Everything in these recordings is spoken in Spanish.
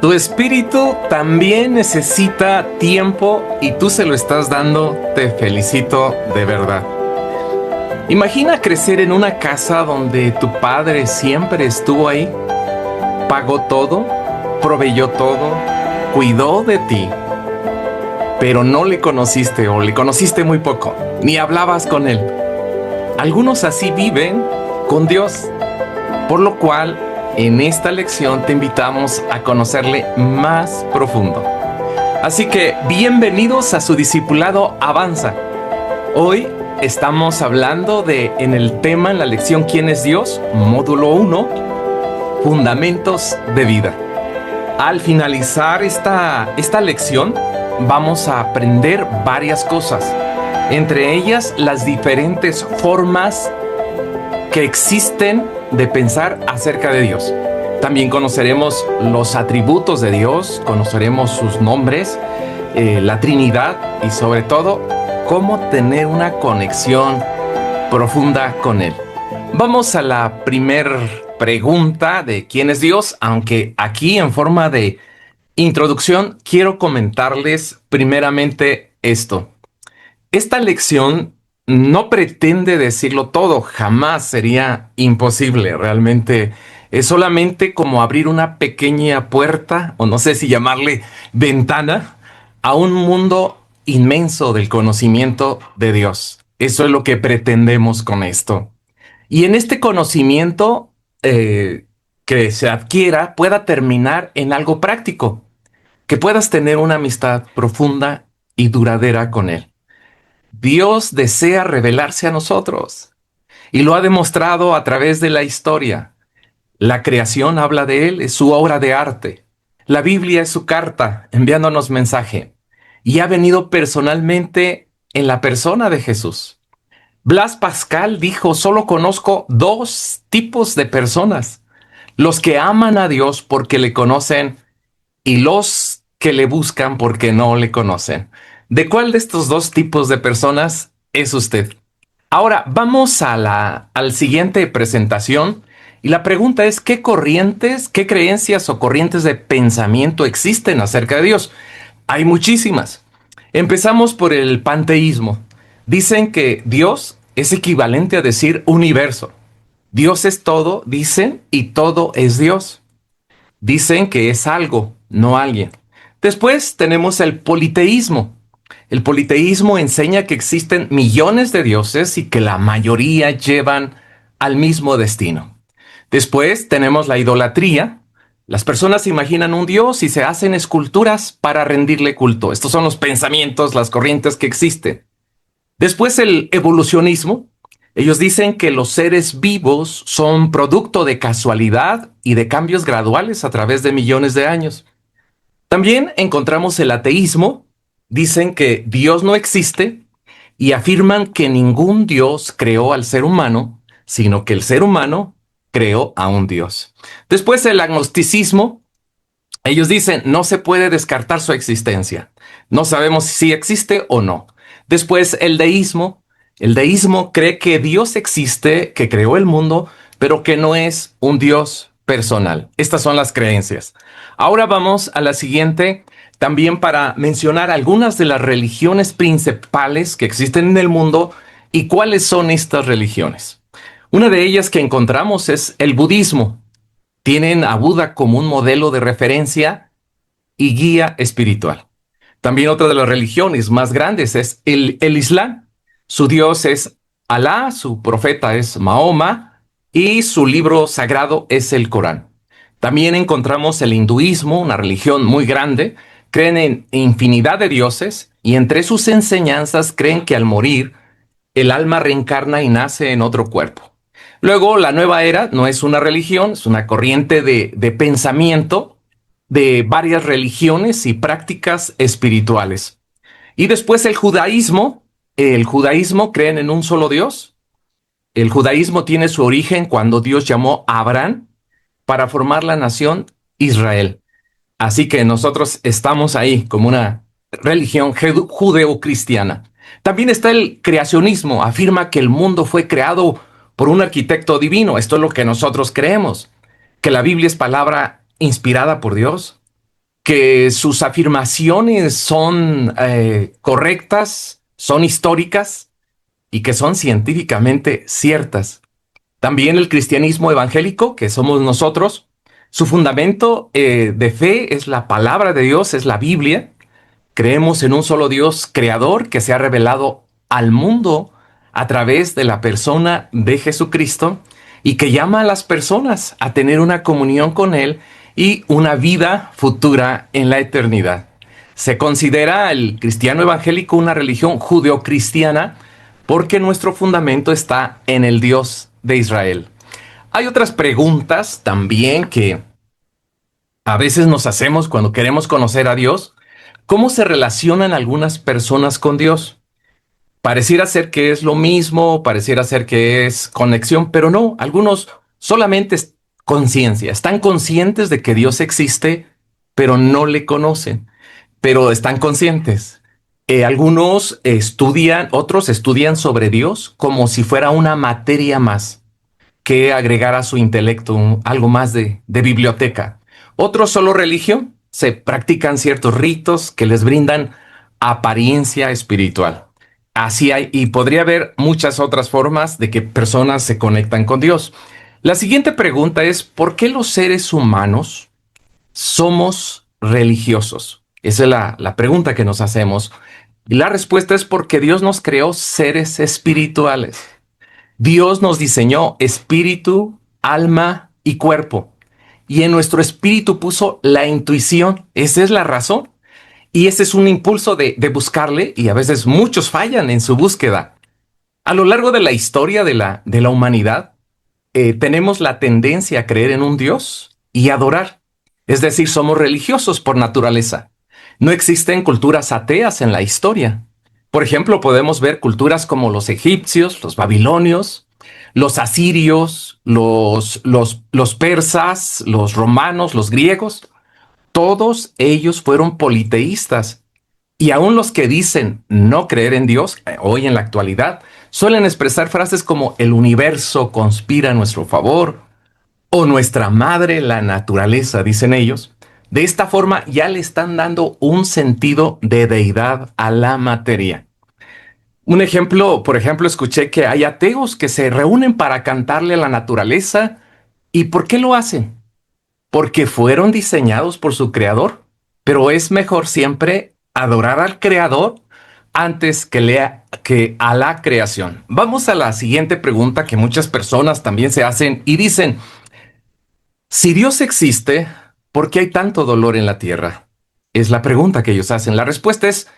Tu espíritu también necesita tiempo y tú se lo estás dando. Te felicito de verdad. Imagina crecer en una casa donde tu padre siempre estuvo ahí, pagó todo, proveyó todo, cuidó de ti, pero no le conociste o le conociste muy poco, ni hablabas con él. Algunos así viven con Dios, por lo cual en esta lección te invitamos a conocerle más profundo. Así que bienvenidos a su discipulado Avanza. Hoy estamos hablando en el tema, en la lección ¿Quién es Dios? Módulo 1, Fundamentos de Vida. Al finalizar esta lección vamos a aprender varias cosas, entre ellas las diferentes formas que existen de pensar acerca de Dios. También conoceremos los atributos de Dios, conoceremos sus nombres, la Trinidad y sobre todo cómo tener una conexión profunda con Él. Vamos a la primer pregunta de ¿quién es Dios? Aunque aquí en forma de introducción quiero comentarles primeramente esto. Esta lección no pretende decirlo todo, jamás sería imposible. Realmente es solamente como abrir una pequeña puerta, o no sé si llamarle ventana, a un mundo inmenso del conocimiento de Dios. Eso es lo que pretendemos con esto. Y en este conocimiento que se adquiera pueda terminar en algo práctico, que puedas tener una amistad profunda y duradera con Él. Dios desea revelarse a nosotros y lo ha demostrado a través de la historia. La creación habla de Él, es su obra de arte. La Biblia es su carta enviándonos mensaje y ha venido personalmente en la persona de Jesús. Blas Pascal dijo: solo conozco dos tipos de personas: los que aman a Dios porque le conocen y los que le buscan porque no le conocen. ¿De cuál de estos dos tipos de personas es usted? Ahora vamos al siguiente presentación y la pregunta es: ¿qué corrientes, qué creencias o corrientes de pensamiento existen acerca de Dios? Hay muchísimas. Empezamos por el panteísmo. Dicen que Dios es equivalente a decir universo. Dios es todo, dicen, y todo es Dios. Dicen que es algo, no alguien. Después tenemos el politeísmo. El politeísmo enseña que existen millones de dioses y que la mayoría llevan al mismo destino. Después tenemos la idolatría. Las personas imaginan un dios y se hacen esculturas para rendirle culto. Estos son los pensamientos, las corrientes que existen. Después el evolucionismo. Ellos dicen que los seres vivos son producto de casualidad y de cambios graduales a través de millones de años. También encontramos el ateísmo. Dicen que Dios no existe y afirman que ningún Dios creó al ser humano, sino que el ser humano creó a un Dios. Después el agnosticismo. Ellos dicen no se puede descartar su existencia. No sabemos si existe o no. Después el deísmo. El deísmo cree que Dios existe, que creó el mundo, pero que no es un Dios personal. Estas son las creencias. Ahora vamos a la siguiente, también para mencionar algunas de las religiones principales que existen en el mundo y cuáles son estas religiones. Una de ellas que encontramos es el budismo. Tienen a Buda como un modelo de referencia y guía espiritual. También otra de las religiones más grandes es el Islam. Su Dios es Alá, su profeta es Mahoma y su libro sagrado es el Corán. También encontramos el hinduismo, una religión muy grande. Creen en infinidad de dioses y entre sus enseñanzas creen que al morir el alma reencarna y nace en otro cuerpo. Luego la nueva era no es una religión, es una corriente de pensamiento de varias religiones y prácticas espirituales. Y después el judaísmo. El judaísmo creen en un solo Dios. El judaísmo tiene su origen cuando Dios llamó a Abraham para formar la nación Israel. Así que nosotros estamos ahí como una religión judeocristiana. También está el creacionismo. Afirma que el mundo fue creado por un arquitecto divino. Esto es lo que nosotros creemos. Que la Biblia es palabra inspirada por Dios. que sus afirmaciones son correctas, son históricas y que son científicamente ciertas. También el cristianismo evangélico, que somos nosotros, su fundamento de fe es la palabra de Dios, es la Biblia. Creemos en un solo Dios creador que se ha revelado al mundo a través de la persona de Jesucristo y que llama a las personas a tener una comunión con Él y una vida futura en la eternidad. Se considera el cristiano evangélico una religión judeocristiana porque nuestro fundamento está en el Dios de Israel. Hay otras preguntas también que a veces nos hacemos cuando queremos conocer a Dios. ¿Cómo se relacionan algunas personas con Dios? Pareciera ser que es lo mismo, pareciera ser que es conexión, pero no, algunos solamente es conciencia, están conscientes de que Dios existe, pero no le conocen, pero están conscientes. Algunos estudian, otros estudian sobre Dios como si fuera una materia más que agregar a su intelecto algo más de biblioteca. Otros solo religión, se practican ciertos ritos que les brindan apariencia espiritual. Así hay, y podría haber muchas otras formas de que personas se conectan con Dios. La siguiente pregunta es, ¿por qué los seres humanos somos religiosos? Esa es la pregunta que nos hacemos. Y la respuesta es porque Dios nos creó seres espirituales. Dios nos diseñó espíritu, alma y cuerpo. Y en nuestro espíritu puso la intuición. Esa es la razón. Y ese es un impulso de buscarle, y a veces muchos fallan en su búsqueda. A lo largo de la historia de la humanidad, tenemos la tendencia a creer en un Dios y adorar. Es decir, somos religiosos por naturaleza. No existen culturas ateas en la historia. Por ejemplo, podemos ver culturas como los egipcios, los babilonios, los asirios, los persas, los romanos, los griegos. Todos ellos fueron politeístas. Y aún los que dicen no creer en Dios, hoy en la actualidad, suelen expresar frases como el universo conspira a nuestro favor o nuestra madre, la naturaleza, dicen ellos. De esta forma ya le están dando un sentido de deidad a la materia. Un ejemplo, por ejemplo, escuché que hay ateos que se reúnen para cantarle a la naturaleza. ¿Y por qué lo hacen? Porque fueron diseñados por su creador, pero es mejor siempre adorar al creador antes que a la creación. Vamos a la siguiente pregunta que muchas personas también se hacen y dicen, si Dios existe, ¿por qué hay tanto dolor en la tierra? Es la pregunta que ellos hacen. La respuesta es,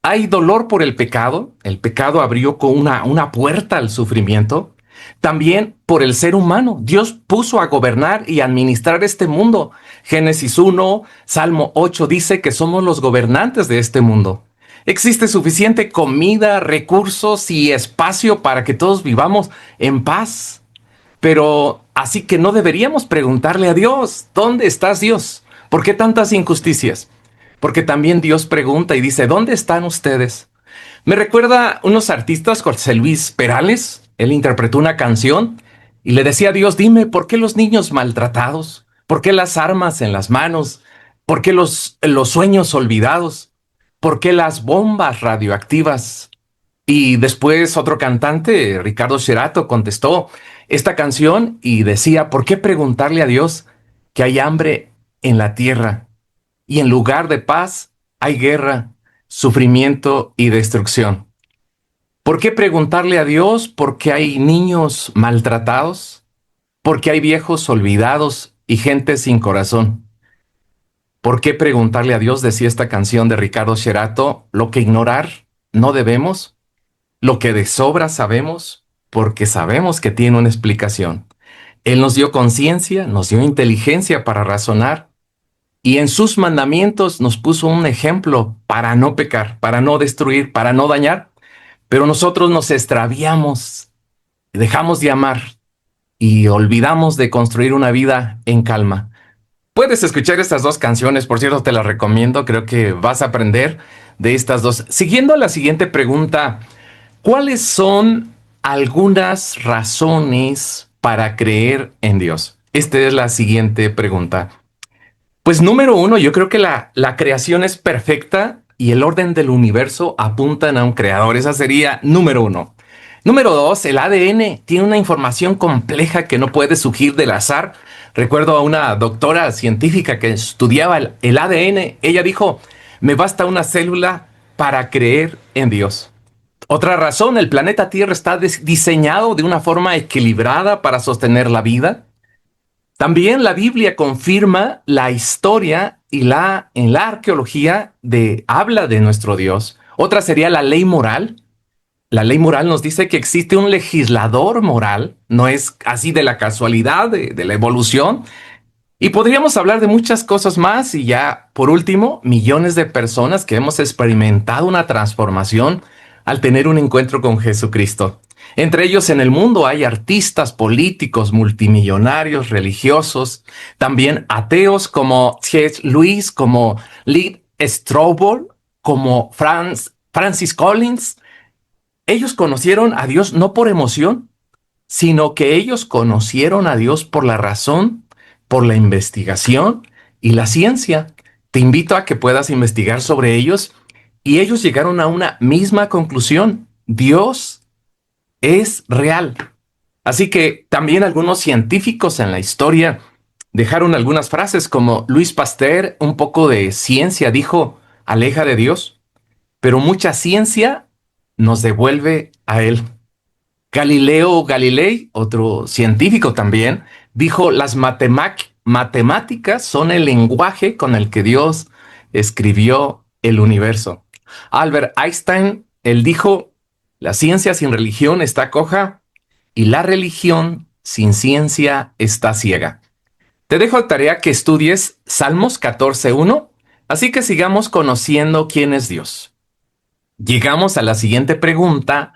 hay dolor por el pecado abrió con una puerta al sufrimiento. También por el ser humano. Dios puso a gobernar y administrar este mundo. Génesis 1, Salmo 8 dice que somos los gobernantes de este mundo. Existe suficiente comida, recursos y espacio para que todos vivamos en paz. Pero así que no deberíamos preguntarle a Dios, ¿dónde estás, Dios? ¿Por qué tantas injusticias? Porque también Dios pregunta y dice, ¿dónde están ustedes? Me recuerda unos artistas, José Luis Perales. Él interpretó una canción y le decía a Dios, dime, ¿por qué los niños maltratados? ¿Por qué las armas en las manos? ¿Por qué los sueños olvidados? ¿Por qué las bombas radioactivas? Y después otro cantante, Ricardo Sherato, contestó esta canción y decía, ¿por qué preguntarle a Dios que hay hambre en la tierra y en lugar de paz hay guerra, sufrimiento y destrucción? ¿Por qué preguntarle a Dios por qué hay niños maltratados? ¿Por qué hay viejos olvidados y gente sin corazón? ¿Por qué preguntarle a Dios, decía esta canción de Ricardo Sherato, lo que ignorar no debemos? Lo que de sobra sabemos, porque sabemos que tiene una explicación. Él nos dio conciencia, nos dio inteligencia para razonar, y en sus mandamientos nos puso un ejemplo para no pecar, para no destruir, para no dañar. Pero nosotros nos extraviamos, dejamos de amar y olvidamos de construir una vida en calma. Puedes escuchar estas dos canciones, por cierto, te las recomiendo, creo que vas a aprender de estas dos. Siguiendo la siguiente pregunta, ¿cuáles son algunas razones para creer en Dios? Esta es la siguiente pregunta. Pues número uno, yo creo que la creación es perfecta y el orden del universo apuntan a un creador. Esa sería número uno. Número dos, el ADN tiene una información compleja que no puede surgir del azar. Recuerdo a una doctora científica que estudiaba el ADN. Ella dijo, me basta una célula para creer en Dios. Otra razón, el planeta Tierra está diseñado de una forma equilibrada para sostener la vida. También la Biblia confirma la historia y en la arqueología habla de nuestro Dios. Otra sería la ley moral. La ley moral nos dice que existe un legislador moral, no es así de la casualidad, de la evolución. Y podríamos hablar de muchas cosas más y ya, por último, millones de personas que hemos experimentado una transformación al tener un encuentro con Jesucristo. Entre ellos en el mundo hay artistas, políticos, multimillonarios, religiosos, también ateos como C.S. Lewis, como Lee Strobel, como Francis Collins. Ellos conocieron a Dios no por emoción, sino que ellos conocieron a Dios por la razón, por la investigación y la ciencia. Te invito a que puedas investigar sobre ellos y ellos llegaron a una misma conclusión. Dios es real. Así que también algunos científicos en la historia dejaron algunas frases como Luis Pasteur, un poco de ciencia, dijo, aleja de Dios, pero mucha ciencia nos devuelve a Él. Galileo Galilei, otro científico también, dijo, las matemáticas son el lenguaje con el que Dios escribió el universo. Albert Einstein, él dijo, la ciencia sin religión está coja y la religión sin ciencia está ciega. Te dejo de tarea que estudies Salmos 14:1, así que sigamos conociendo quién es Dios. Llegamos a la siguiente pregunta.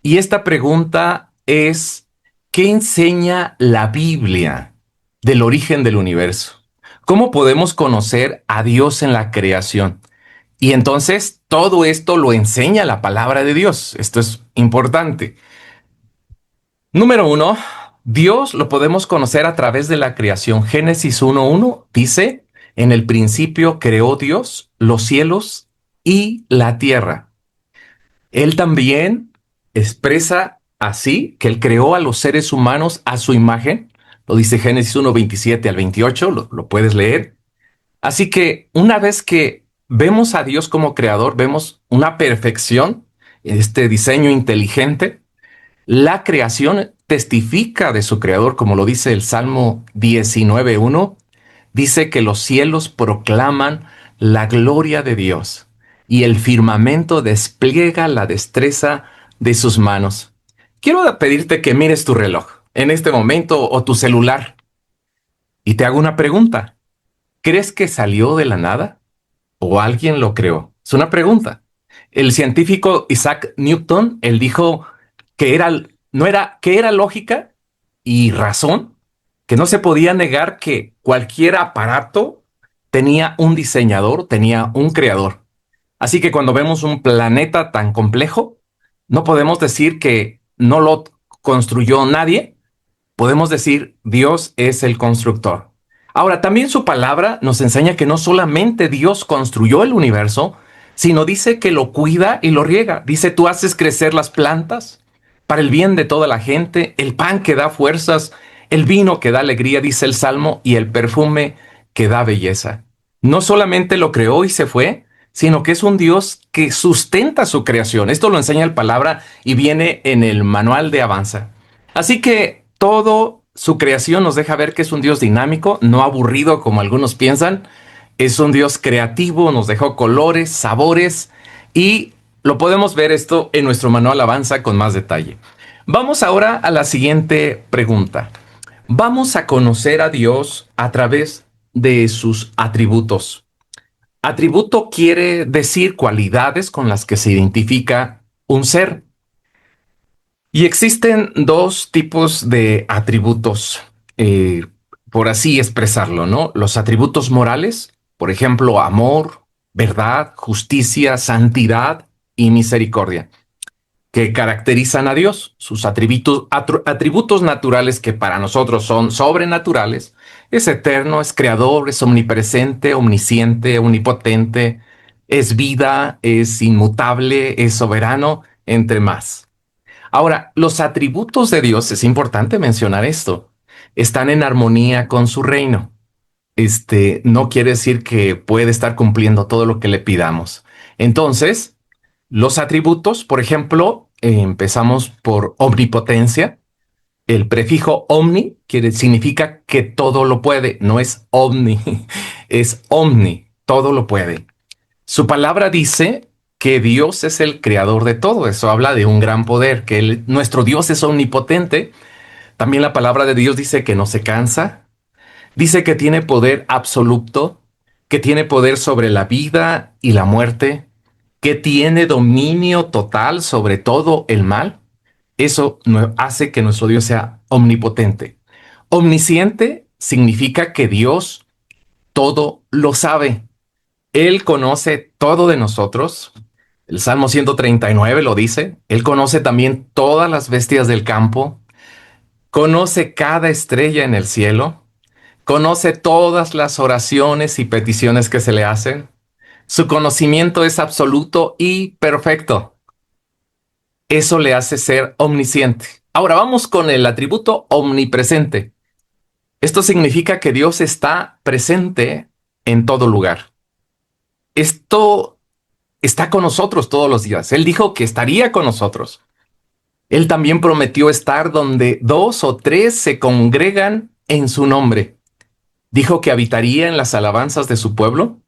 Y esta pregunta es, ¿qué enseña la Biblia del origen del universo? ¿Cómo podemos conocer a Dios en la creación? Y entonces todo esto lo enseña la palabra de Dios. Esto es importante. Número uno, Dios lo podemos conocer a través de la creación. Génesis 1:1 dice, en el principio creó Dios los cielos y la tierra. Él también expresa así que Él creó a los seres humanos a su imagen. Lo dice Génesis 1:27 al 28, lo puedes leer. Así que una vez que vemos a Dios como creador, vemos una perfección, este diseño inteligente. La creación testifica de su creador, como lo dice el Salmo 19:1. Dice que los cielos proclaman la gloria de Dios y el firmamento despliega la destreza de sus manos. Quiero pedirte que mires tu reloj en este momento o tu celular y te hago una pregunta. ¿Crees que salió de la nada o alguien lo creó? Es una pregunta. El científico Isaac Newton, él dijo que que era lógica y razón, que no se podía negar que cualquier aparato tenía un diseñador, tenía un creador. Así que cuando vemos un planeta tan complejo, no podemos decir que no lo construyó nadie, podemos decir Dios es el constructor. Ahora, también su palabra nos enseña que no solamente Dios construyó el universo, sino dice que lo cuida y lo riega. Dice, tú haces crecer las plantas para el bien de toda la gente, el pan que da fuerzas, el vino que da alegría, dice el Salmo, y el perfume que da belleza. No solamente lo creó y se fue, sino que es un Dios que sustenta su creación. Esto lo enseña la palabra y viene en el manual de Avanza. Así que todo su creación nos deja ver que es un Dios dinámico, no aburrido como algunos piensan. Es un Dios creativo, nos dejó colores, sabores y lo podemos ver esto en nuestro manual Avanza con más detalle. Vamos ahora a la siguiente pregunta. Vamos a conocer a Dios a través de sus atributos. Atributo quiere decir cualidades con las que se identifica un ser. Y existen dos tipos de atributos, por así expresarlo, ¿no? Los atributos morales, por ejemplo, amor, verdad, justicia, santidad y misericordia. que caracterizan a Dios, sus atributos naturales que para nosotros son sobrenaturales. Es eterno, es creador, es omnipresente, omnisciente, omnipotente, es vida, es inmutable, es soberano, entre más. Ahora, los atributos de Dios, es importante mencionar esto, están en armonía con su reino. No quiere decir que puede estar cumpliendo todo lo que le pidamos. Entonces, los atributos, por ejemplo, empezamos por omnipotencia. El prefijo omni significa que todo lo puede, no es omni, es omni, todo lo puede. Su palabra dice que Dios es el creador de todo. Eso habla de un gran poder, que nuestro Dios es omnipotente. También la palabra de Dios dice que no se cansa. Dice que tiene poder absoluto, que tiene poder sobre la vida y la muerte, que tiene dominio total sobre todo el mal. Eso hace que nuestro Dios sea omnipotente. Omnisciente significa que Dios todo lo sabe. Él conoce todo de nosotros. El Salmo 139 lo dice. Él conoce también todas las bestias del campo. Conoce cada estrella en el cielo. Conoce todas las oraciones y peticiones que se le hacen. Su conocimiento es absoluto y perfecto. Eso le hace ser omnisciente. Ahora vamos con el atributo omnipresente. Esto significa que Dios está presente en todo lugar. Esto está con nosotros todos los días. Él dijo que estaría con nosotros. Él también prometió estar donde dos o tres se congregan en su nombre. Dijo que habitaría en las alabanzas de su pueblo.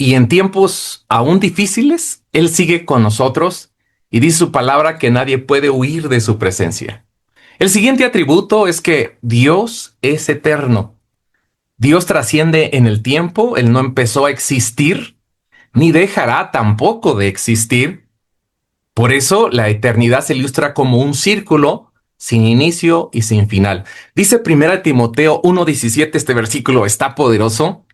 Y en tiempos aún difíciles, Él sigue con nosotros y dice su palabra que nadie puede huir de su presencia. El siguiente atributo es que Dios es eterno. Dios trasciende en el tiempo. Él no empezó a existir, ni dejará tampoco de existir. Por eso la eternidad se ilustra como un círculo sin inicio y sin final. Dice 1 Timoteo 1:17, este versículo está poderoso,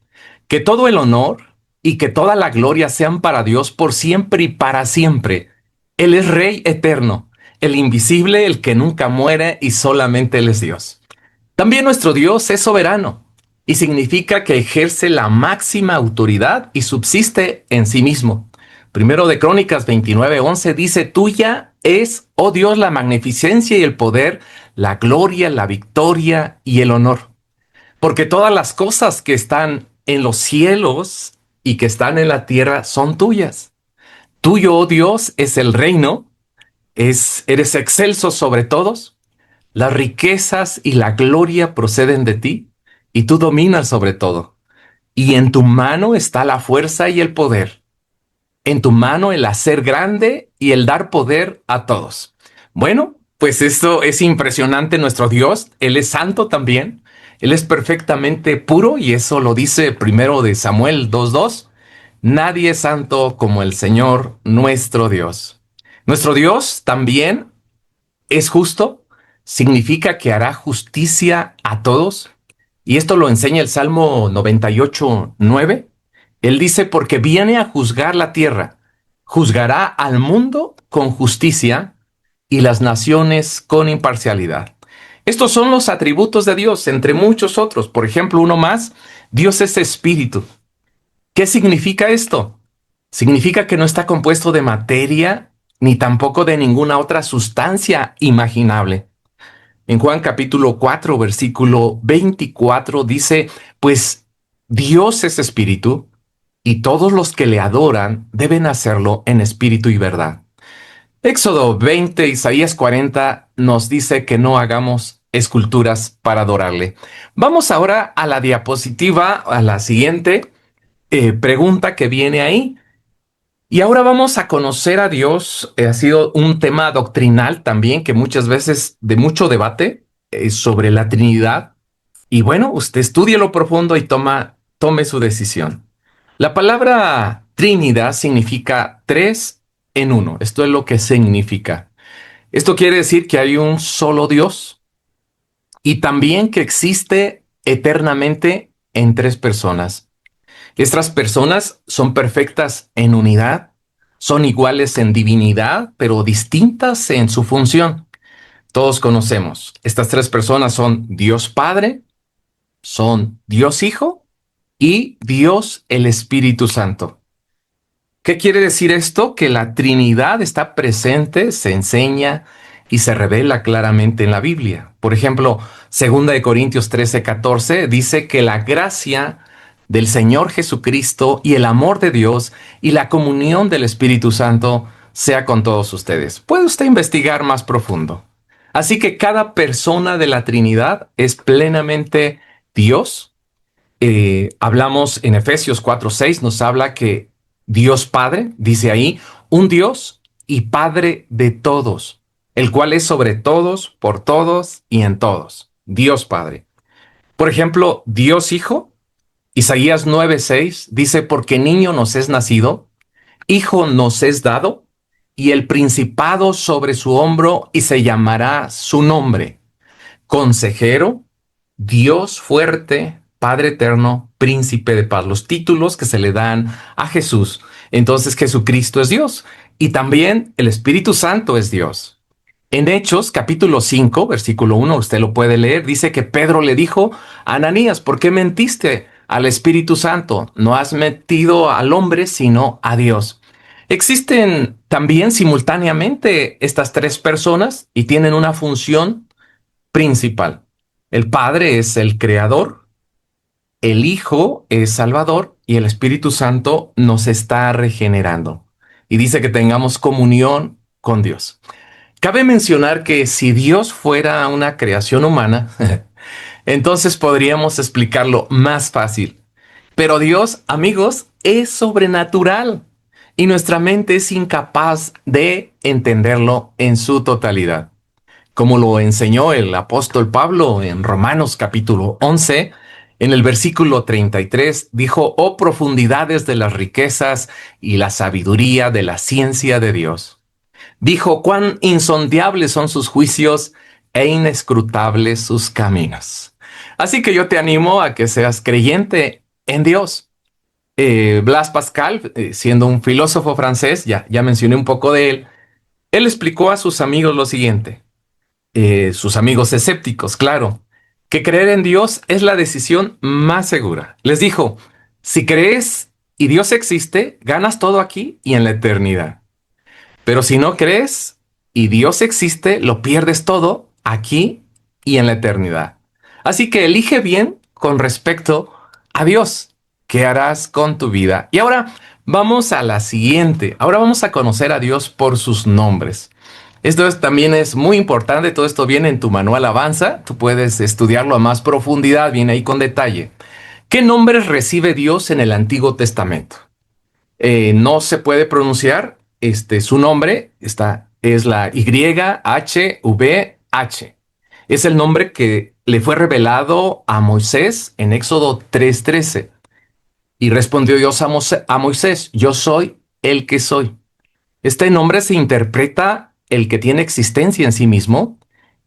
que todo el honor y que toda la gloria sean para Dios por siempre y para siempre. Él es Rey eterno, el invisible, el que nunca muere y solamente Él es Dios. También nuestro Dios es soberano y significa que ejerce la máxima autoridad y subsiste en sí mismo. Primero de Crónicas 29:11 dice, tuya es, oh Dios, la magnificencia y el poder, la gloria, la victoria y el honor. Porque todas las cosas que están en los cielos y que están en la tierra son tuyas. Tuyo, oh Dios, es el reino, eres excelso sobre todos. Las riquezas y la gloria proceden de ti, y tú dominas sobre todo. Y en tu mano está la fuerza y el poder. En tu mano el hacer grande y el dar poder a todos. Bueno, pues esto es impresionante. Nuestro Dios, Él es santo también. Él es perfectamente puro y eso lo dice primero de Samuel 2:2. Nadie es santo como el Señor nuestro Dios. Nuestro Dios también es justo, significa que hará justicia a todos. Y esto lo enseña el Salmo 98:9. Él dice, porque viene a juzgar la tierra, juzgará al mundo con justicia y las naciones con imparcialidad. Estos son los atributos de Dios, entre muchos otros. Por ejemplo, uno más, Dios es espíritu. ¿Qué significa esto? Significa que no está compuesto de materia ni tampoco de ninguna otra sustancia imaginable. En Juan capítulo 4, versículo 24 dice, pues Dios es espíritu y todos los que le adoran deben hacerlo en espíritu y verdad. Éxodo 20, Isaías 40 nos dice que no hagamos esculturas para adorarle. Vamos ahora a la diapositiva, a la siguiente pregunta que viene ahí. Y ahora vamos a conocer a Dios. Ha sido un tema doctrinal también que muchas veces de mucho debate sobre la Trinidad. Y bueno, usted estudie lo profundo y tome su decisión. La palabra Trinidad significa tres en uno. Esto es lo que significa. Esto quiere decir que hay un solo Dios y también que existe eternamente en tres personas. Estas personas son perfectas en unidad, Son iguales en divinidad, pero distintas en su función. Todos conocemos. Estas tres personas son Dios Padre, son Dios Hijo y Dios el Espíritu Santo. ¿Qué quiere decir esto? Que la Trinidad está presente, se enseña y se revela claramente en la Biblia. Por ejemplo, 2 Corintios 13:14 dice que la gracia del Señor Jesucristo y el amor de Dios y la comunión del Espíritu Santo sea con todos ustedes. Puede usted investigar más profundo. Así que cada persona de la Trinidad es plenamente Dios. Hablamos en Efesios 4:6, nos habla que Dios Padre, dice ahí, un Dios y Padre de todos, el cual es sobre todos, por todos y en todos. Dios Padre. Por ejemplo, Dios Hijo, Isaías 9:6 dice, porque niño nos es nacido, hijo nos es dado, y el principado sobre su hombro, y se llamará su nombre. Consejero, Dios fuerte, Padre eterno, príncipe de paz. Los títulos que se le dan a Jesús. Entonces Jesucristo es Dios y también el Espíritu Santo es Dios. En Hechos capítulo 5, versículo 1, usted lo puede leer, dice que Pedro le dijo a Ananías, ¿por qué mentiste al Espíritu Santo? No has mentido al hombre, sino a Dios. Existen también simultáneamente estas tres personas y tienen una función principal. El Padre es el Creador, el Hijo es Salvador y el Espíritu Santo nos está regenerando. Y dice que tengamos comunión con Dios. Cabe mencionar que si Dios fuera una creación humana, entonces podríamos explicarlo más fácil. Pero Dios, amigos, es sobrenatural y nuestra mente es incapaz de entenderlo en su totalidad. Como lo enseñó el apóstol Pablo en Romanos capítulo 11, en el versículo 33, dijo, oh profundidades de las riquezas y la sabiduría de la ciencia de Dios. Dijo, cuán insondables son sus juicios e inescrutables sus caminos. Así que yo te animo a que seas creyente en Dios. Blaise Pascal, siendo un filósofo francés, ya mencioné un poco de él explicó a sus amigos lo siguiente. Sus amigos escépticos, claro, que creer en Dios es la decisión más segura. Les dijo, si crees y Dios existe, ganas todo aquí y en la eternidad. Pero si no crees y Dios existe, lo pierdes todo aquí y en la eternidad. Así que elige bien con respecto a Dios. ¿Qué harás con tu vida? Y ahora vamos a la siguiente. Ahora vamos a conocer a Dios por sus nombres. También es muy importante, todo esto viene en tu manual Avanza, tú puedes estudiarlo a más profundidad, viene ahí con detalle. ¿Qué nombres recibe Dios en el Antiguo Testamento? No se puede pronunciar su nombre, es la YHVH. Es el nombre que le fue revelado a Moisés en Éxodo 3:13. Y respondió Dios a Moisés, yo soy el que soy. Este nombre se interpreta el que tiene existencia en sí mismo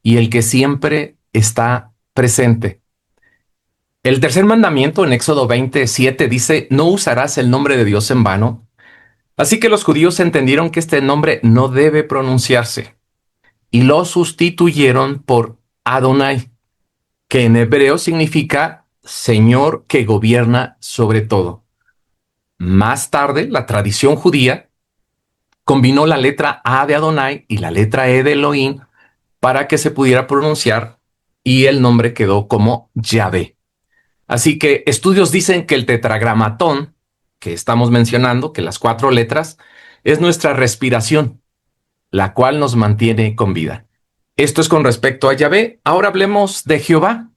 y el que siempre está presente. El tercer mandamiento en Éxodo 27 dice, no usarás el nombre de Dios en vano. Así que los judíos entendieron que este nombre no debe pronunciarse y lo sustituyeron por Adonai, que en hebreo significa Señor que gobierna sobre todo. Más tarde, la tradición judía combinó la letra A de Adonai y la letra E de Elohim para que se pudiera pronunciar y el nombre quedó como Yahvé. Así que estudios dicen que el tetragramatón que estamos mencionando, que las 4 letras, es nuestra respiración, la cual nos mantiene con vida. Esto es con respecto a Yahvé. Ahora hablemos de Jehová.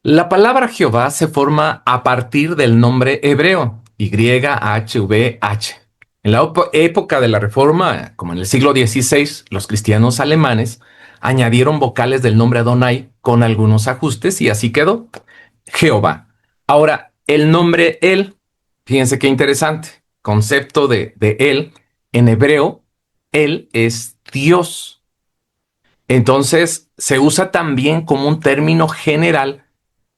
La palabra Jehová se forma a partir del nombre hebreo, YHVH. En la época de la Reforma, como en el siglo XVI, los cristianos alemanes añadieron vocales del nombre Adonai con algunos ajustes y así quedó Jehová. Ahora, el nombre El, fíjense qué interesante, concepto de él, en hebreo, él es Dios. Entonces, se usa también como un término general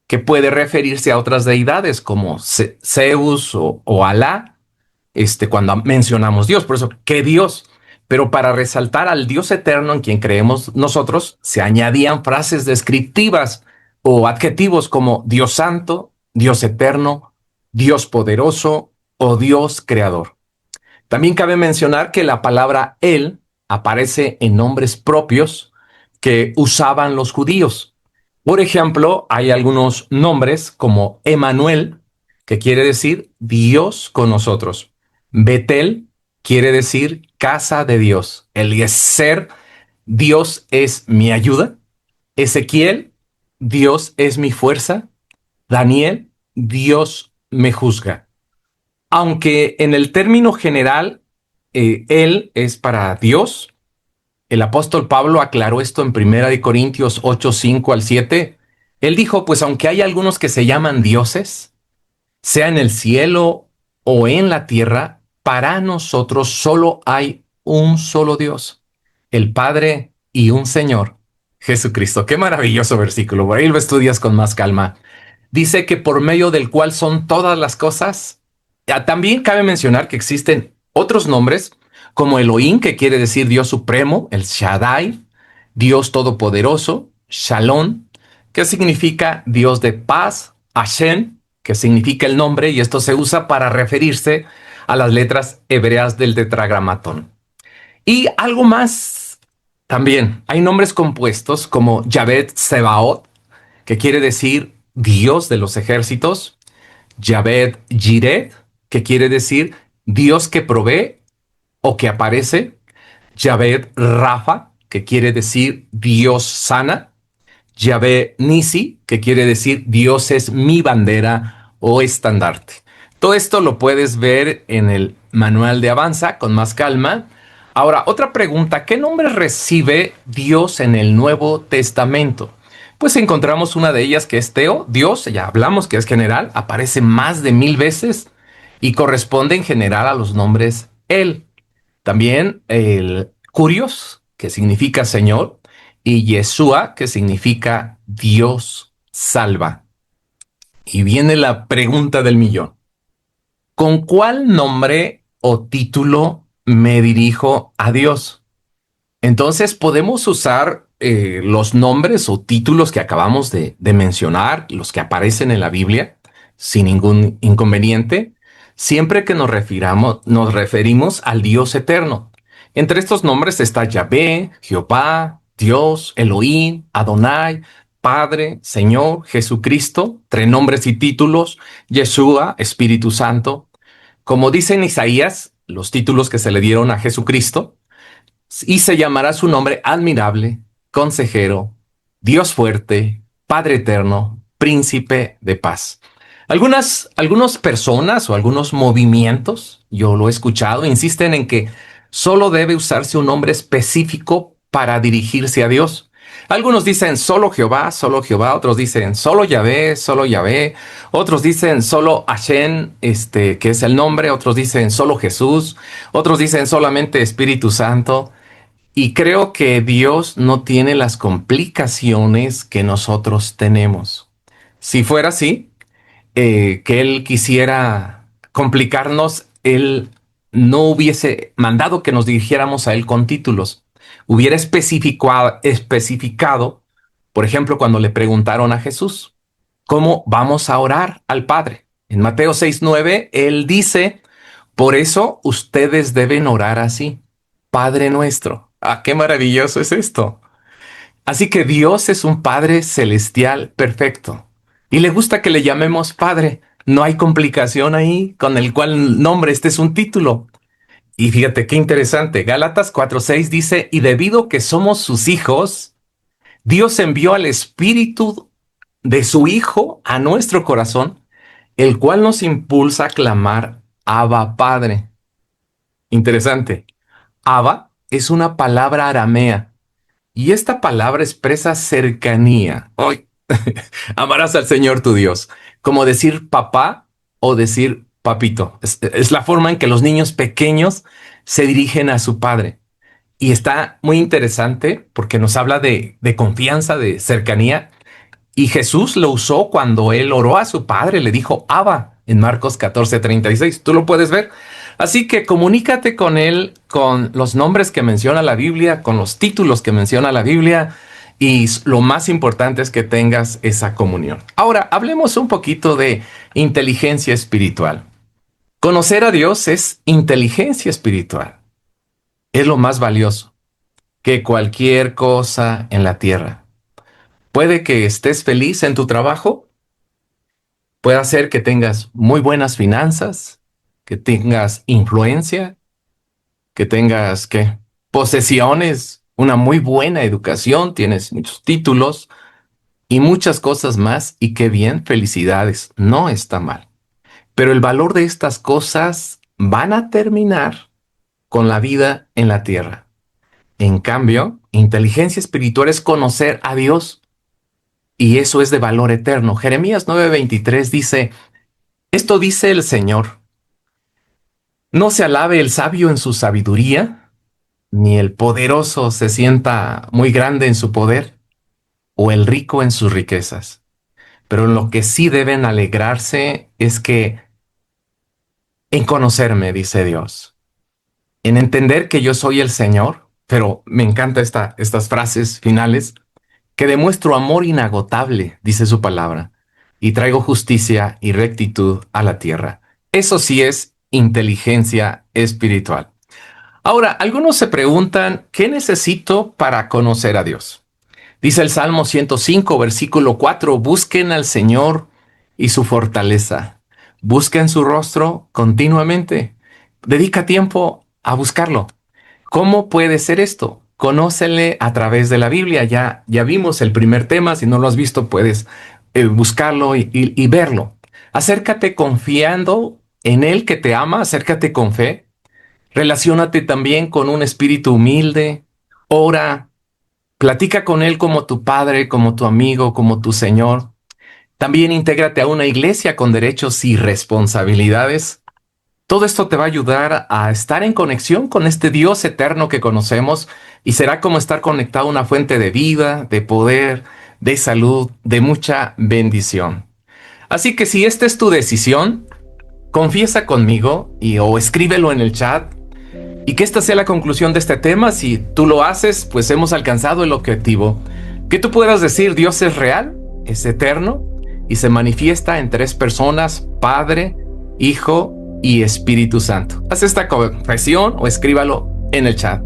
que puede referirse a otras deidades como Zeus o Alá, cuando mencionamos Dios. Por eso, ¿qué Dios? Pero para resaltar al Dios eterno en quien creemos nosotros, se añadían frases descriptivas o adjetivos como Dios santo, Dios eterno, Dios poderoso o Dios creador. También cabe mencionar que la palabra Él aparece en nombres propios que usaban los judíos. Por ejemplo, hay algunos nombres como Emanuel, que quiere decir Dios con nosotros. Betel quiere decir casa de Dios. Eliezer, Dios es mi ayuda. Ezequiel, Dios es mi fuerza. Daniel, Dios me juzga. Aunque en el término general, Él es para Dios, el apóstol Pablo aclaró esto en 1 Corintios 8, 5 al 7. Él dijo, pues aunque hay algunos que se llaman dioses, sea en el cielo o en la tierra, para nosotros solo hay un solo Dios, el Padre y un Señor, Jesucristo. Qué maravilloso versículo. Por ahí lo estudias con más calma. Dice que por medio del cual son todas las cosas. También cabe mencionar que existen otros nombres como Elohim, que quiere decir Dios supremo, el Shaddai, Dios todopoderoso, Shalom, que significa Dios de paz, Hashem, que significa el nombre, y esto se usa para referirse a las letras hebreas del tetragramatón. Y algo más, también hay nombres compuestos como Yahvé Sebaot, que quiere decir Dios de los ejércitos, Yahvé Jireh, que quiere decir Dios que provee o que aparece, Yahvé Rafa, que quiere decir Dios sana, Yahvé Nisi, que quiere decir Dios es mi bandera o estandarte. Todo esto lo puedes ver en el manual de Avanza con más calma. Ahora, otra pregunta, ¿qué nombre recibe Dios en el Nuevo Testamento? Pues encontramos una de ellas que es Teo, Dios, ya hablamos que es general, aparece más de 1000 veces y corresponde en general a los nombres Él. También el Curios, que significa Señor, y Yeshua, que significa Dios salva. Y viene la pregunta del millón. ¿Con cuál nombre o título me dirijo a Dios? Entonces podemos usar los nombres o títulos que acabamos de mencionar, los que aparecen en la Biblia, sin ningún inconveniente, siempre que nos referimos al Dios eterno. Entre estos nombres está Yahvé, Jehová, Dios, Elohim, Adonai, Padre, Señor, Jesucristo, tres nombres y títulos, Yeshua, Espíritu Santo. Como dice en Isaías, los títulos que se le dieron a Jesucristo, y se llamará su nombre admirable, consejero, Dios fuerte, Padre eterno, príncipe de paz. Algunas personas o algunos movimientos, yo lo he escuchado, insisten en que solo debe usarse un nombre específico para dirigirse a Dios. Algunos dicen solo Jehová, otros dicen solo Yahvé, otros dicen solo Hashem, que es el nombre, otros dicen solo Jesús, otros dicen solamente Espíritu Santo. Y creo que Dios no tiene las complicaciones que nosotros tenemos. Si fuera así, que Él quisiera complicarnos, Él no hubiese mandado que nos dirigiéramos a Él con títulos. Hubiera especificado, por ejemplo, cuando le preguntaron a Jesús, ¿cómo vamos a orar al Padre? En Mateo 6:9, Él dice, por eso ustedes deben orar así, Padre nuestro. Ah, qué maravilloso es esto. Así que Dios es un Padre celestial perfecto y le gusta que le llamemos Padre. No hay complicación ahí con el cual nombre, este es un título. Y fíjate qué interesante. Gálatas 4:6 dice, y debido que somos sus hijos, Dios envió al Espíritu de su Hijo a nuestro corazón, el cual nos impulsa a clamar Abba Padre. Interesante. Abba es una palabra aramea y esta palabra expresa cercanía. Hoy amarás al Señor tu Dios, como decir papá o decir papito. Es la forma en que los niños pequeños se dirigen a su padre. Y está muy interesante porque nos habla de confianza, de cercanía. Y Jesús lo usó cuando él oró a su padre, le dijo Abba en Marcos 14:36. Tú lo puedes ver. Así que comunícate con Él con los nombres que menciona la Biblia, con los títulos que menciona la Biblia, y lo más importante es que tengas esa comunión. Ahora, hablemos un poquito de inteligencia espiritual. Conocer a Dios es inteligencia espiritual. Es lo más valioso que cualquier cosa en la tierra. Puede que estés feliz en tu trabajo, puede ser que tengas muy buenas finanzas, que tengas influencia, que tengas, ¿qué? Posesiones, una muy buena educación, tienes muchos títulos y muchas cosas más, y qué bien, felicidades, no está mal. Pero el valor de estas cosas van a terminar con la vida en la tierra. En cambio, inteligencia espiritual es conocer a Dios, y eso es de valor eterno. Jeremías 9:23 dice, esto dice el Señor: no se alabe el sabio en su sabiduría, ni el poderoso se sienta muy grande en su poder, o el rico en sus riquezas. Pero en lo que sí deben alegrarse es que en conocerme, dice Dios, en entender que yo soy el Señor. Pero me encanta estas frases finales, que demuestro amor inagotable, dice su palabra, y traigo justicia y rectitud a la tierra. Eso sí es inteligencia espiritual. Ahora, algunos se preguntan, ¿qué necesito para conocer a Dios? Dice el Salmo 105, versículo 4, busquen al Señor y su fortaleza. Busquen su rostro continuamente. Dedica tiempo a buscarlo. ¿Cómo puede ser esto? Conócele a través de la Biblia. Ya vimos el primer tema. Si no lo has visto, puedes buscarlo y verlo. Acércate confiando en Él que te ama. Acércate con fe. Relaciónate también con un espíritu humilde. Ora. Platica con Él como tu Padre, como tu amigo, como tu Señor. También intégrate a una iglesia con derechos y responsabilidades. Todo esto te va a ayudar a estar en conexión con este Dios eterno que conocemos, y será como estar conectado a una fuente de vida, de poder, de salud, de mucha bendición. Así que si esta es tu decisión, confiesa conmigo o escríbelo en el chat, y que esta sea la conclusión de este tema. Si tú lo haces, pues hemos alcanzado el objetivo. Que tú puedas decir, Dios es real, es eterno y se manifiesta en 3 personas: Padre, Hijo y Espíritu Santo. Haz esta confesión o escríbalo en el chat.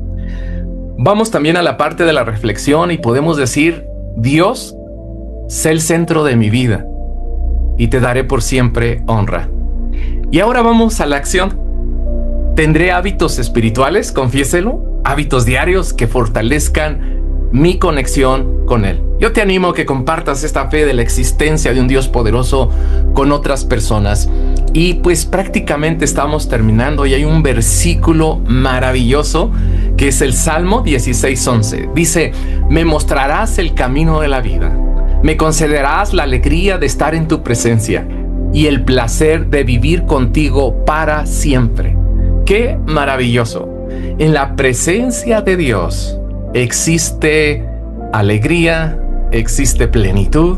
Vamos también a la parte de la reflexión y podemos decir, Dios, sé el centro de mi vida y te daré por siempre honra. Y ahora vamos a la acción. ¿Tendré hábitos espirituales? Confiéselo. Hábitos diarios que fortalezcan mi conexión con Él. Yo te animo a que compartas esta fe de la existencia de un Dios poderoso con otras personas. Y pues prácticamente estamos terminando, y hay un versículo maravilloso que es el Salmo 16:11. Dice, me mostrarás el camino de la vida. Me concederás la alegría de estar en tu presencia y el placer de vivir contigo para siempre. ¡Qué maravilloso! En la presencia de Dios existe alegría, existe plenitud.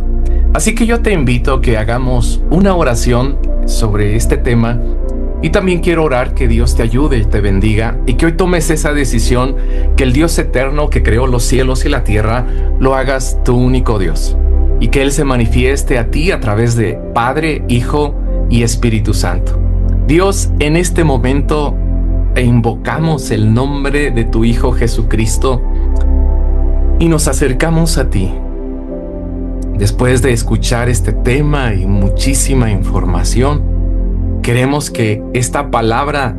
Así que yo te invito a que hagamos una oración sobre este tema, y también quiero orar que Dios te ayude y te bendiga, y que hoy tomes esa decisión, que el Dios eterno que creó los cielos y la tierra lo hagas tu único Dios, y que Él se manifieste a ti a través de Padre, Hijo y Espíritu Santo. Dios, en este momento invocamos el nombre de tu Hijo Jesucristo y nos acercamos a ti. Después de escuchar este tema y muchísima información, queremos que esta palabra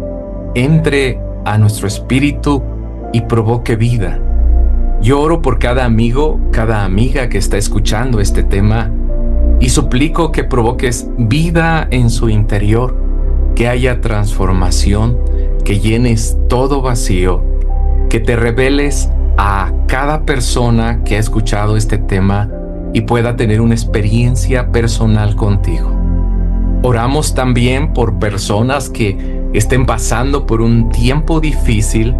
entre a nuestro espíritu y provoque vida. Yo oro por cada amigo, cada amiga que está escuchando este tema, y suplico que provoques vida en su interior, que haya transformación, que llenes todo vacío, que te reveles a cada persona que ha escuchado este tema y pueda tener una experiencia personal contigo. Oramos también por personas que estén pasando por un tiempo difícil.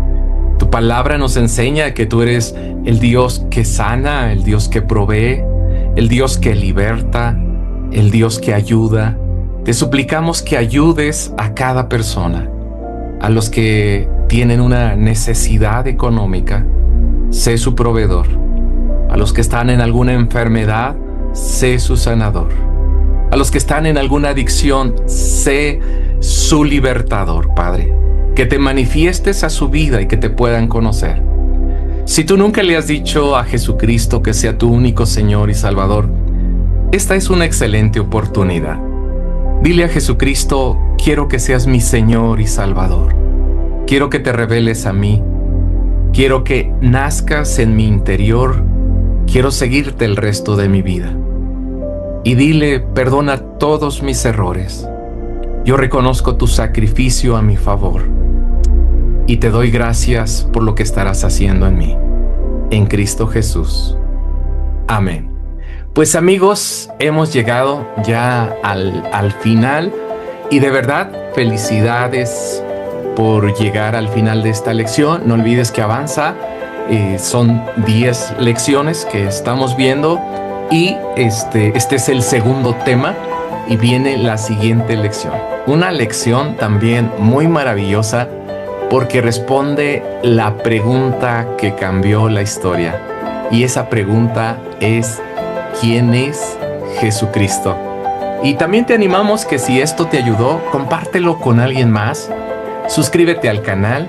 Tu palabra nos enseña que tú eres el Dios que sana, el Dios que provee, el Dios que liberta, el Dios que ayuda. Te suplicamos que ayudes a cada persona, A los que tienen una necesidad económica, sé su proveedor. A los que están en alguna enfermedad, sé su sanador. A los que están en alguna adicción, sé su libertador, Padre. Que te manifiestes a su vida y que te puedan conocer. Si tú nunca le has dicho a Jesucristo que sea tu único Señor y Salvador, esta es una excelente oportunidad. Dile a Jesucristo: quiero que seas mi Señor y Salvador. Quiero que te reveles a mí. Quiero que nazcas en mi interior. Quiero seguirte el resto de mi vida. Y dile: perdona todos mis errores. Yo reconozco tu sacrificio a mi favor. Y te doy gracias por lo que estarás haciendo en mí. En Cristo Jesús. Amén. Pues amigos, hemos llegado ya al final. Y de verdad, felicidades por llegar al final de esta lección. No olvides que Avanza son 10 lecciones que estamos viendo. Y este es el segundo tema. Y viene la siguiente lección. Una lección también muy maravillosa, porque responde la pregunta que cambió la historia. Y esa pregunta es: ¿quién es Jesucristo? Y también te animamos que si esto te ayudó, compártelo con alguien más. Suscríbete al canal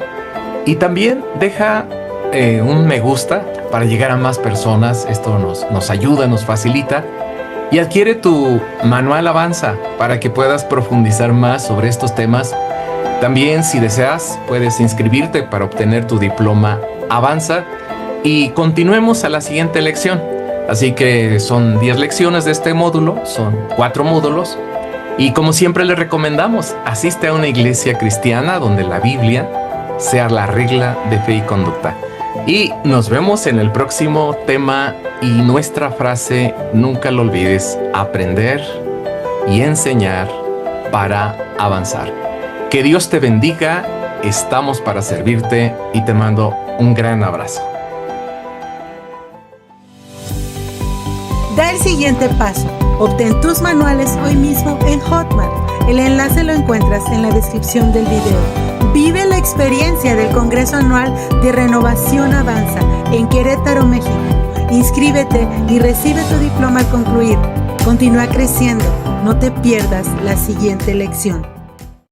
y también deja un me gusta para llegar a más personas. Esto nos ayuda, nos facilita. Y adquiere tu manual Avanza para que puedas profundizar más sobre estos temas. También, si deseas, puedes inscribirte para obtener tu diploma Avanza y continuemos a la siguiente lección. Así que son 10 lecciones de este módulo, son 4 módulos. Y como siempre les recomendamos, asiste a una iglesia cristiana donde la Biblia sea la regla de fe y conducta. Y nos vemos en el próximo tema y nuestra frase, nunca lo olvides: aprender y enseñar para avanzar. Que Dios te bendiga, estamos para servirte y te mando un gran abrazo. Da el siguiente paso. Obtén tus manuales hoy mismo en Hotmart. El enlace lo encuentras en la descripción del video. Vive la experiencia del Congreso Anual de Renovación Avanza en Querétaro, México. Inscríbete y recibe tu diploma al concluir. Continúa creciendo. No te pierdas la siguiente lección.